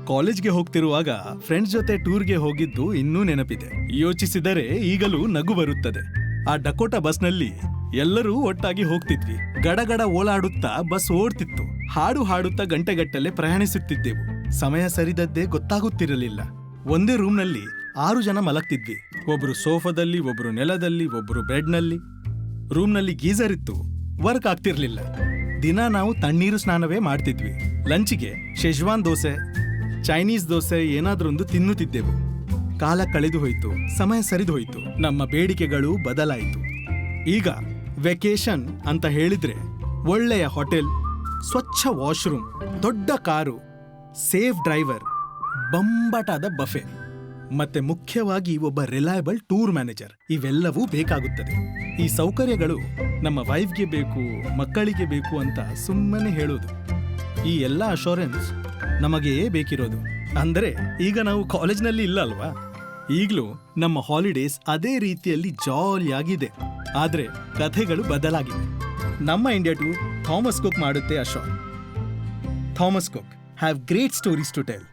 ಕಾಲೇಜ್ಗೆ ಹೋಗ್ತಿರುವಾಗ ಫ್ರೆಂಡ್ಸ್ ಜೊತೆ ಟೂರ್ಗೆ ಹೋಗಿದ್ದು ಇನ್ನೂ ನೆನಪಿದೆ. ಯೋಚಿಸಿದರೆ ಈಗಲೂ ನಗು ಬರುತ್ತದೆ. ಆ ಡಕೋಟಾ ಬಸ್ನಲ್ಲಿ ಎಲ್ಲರೂ ಒಟ್ಟಾಗಿ ಹೋಗ್ತಿದ್ವಿ. ಗಡಗಡ ಓಲಾಡುತ್ತಾ ಬಸ್ ಓಡ್ತಿತ್ತು. ಹಾಡು ಹಾಡುತ್ತಾ ಗಂಟೆಗಟ್ಟಲೆ ಪ್ರಯಾಣಿಸುತ್ತಿದ್ದೆವು. ಸಮಯ ಸರಿದದ್ದೇ ಗೊತ್ತಾಗುತ್ತಿರಲಿಲ್ಲ. ಒಂದೇ ರೂಮ್ನಲ್ಲಿ 6 ಜನ ಮಲಗ್ತಿದ್ವಿ. ಒಬ್ರು ಸೋಫಾದಲ್ಲಿ, ಒಬ್ರು ನೆಲದಲ್ಲಿ, ಒಬ್ರು ಬೆಡ್ನಲ್ಲಿ. ರೂಮ್ನಲ್ಲಿ ಗೀಸರ್ ಇತ್ತು, ವರ್ಕ್ ಆಗ್ತಿರ್ಲಿಲ್ಲ. ದಿನ ನಾವು ತಣ್ಣೀರು ಸ್ನಾನವೇ ಮಾಡ್ತಿದ್ವಿ. ಲಂಚ್ಗೆ ಶೆಜ್ವಾನ್ ದೋಸೆ, ಚೈನೀಸ್ ದೋಸೆ ಏನಾದ್ರೊಂದು ತಿನ್ನುತ್ತಿದ್ದೆವು. ಕಾಲ ಕಳೆದು ಹೋಯ್ತು, ಸಮಯ ಸರಿದು ಹೋಯ್ತು, ನಮ್ಮ ಬೇಡಿಕೆಗಳು ಬದಲಾಯಿತು. ಈಗ ವೆಕೇಶನ್ ಅಂತ ಹೇಳಿದ್ರೆ ಒಳ್ಳೆಯ ಹೋಟೆಲ್, ಸ್ವಚ್ಛ ವಾಶ್ರೂಮ್, ದೊಡ್ಡ ಕಾರು, ಸೇಫ್ ಡ್ರೈವರ್, ಬಂಬಟಾದ ಬಫೆ, ಮತ್ತೆ ಮುಖ್ಯವಾಗಿ ಒಬ್ಬ ರಿಲಯಬಲ್ ಟೂರ್ ಮ್ಯಾನೇಜರ್ ಇವೆಲ್ಲವೂ ಬೇಕಾಗುತ್ತದೆ. ಈ ಸೌಕರ್ಯಗಳು ನಮ್ಮ ವೈಫ್ಗೆ ಬೇಕು, ಮಕ್ಕಳಿಗೆ ಬೇಕು ಅಂತ ಸುಮ್ಮನೆ ಹೇಳೋದು. ಈ ಎಲ್ಲ ಅಶೋರೆನ್ಸ್ ನಮಗೇ ಬೇಕಿರೋದು. ಅಂದ್ರೆ ಈಗ ನಾವು ಕಾಲೇಜ್ನಲ್ಲಿ ಇಲ್ಲ ಅಲ್ವಾ? ಈಗಲೂ ನಮ್ಮ ಹಾಲಿಡೇಸ್ ಅದೇ ರೀತಿಯಲ್ಲಿ ಜಾಲಿಯಾಗಿದೆ. ಆದ್ರೆ ಕಥೆಗಳು ಬದಲಾಗಿವೆ. ನಮ್ಮ ಇಂಡಿಯಾ ಟೂರ್ ಥಾಮಸ್ ಕುಕ್ ಮಾಡುತ್ತೆ ಅಶೋರ್. Thomas Cook have great stories to tell.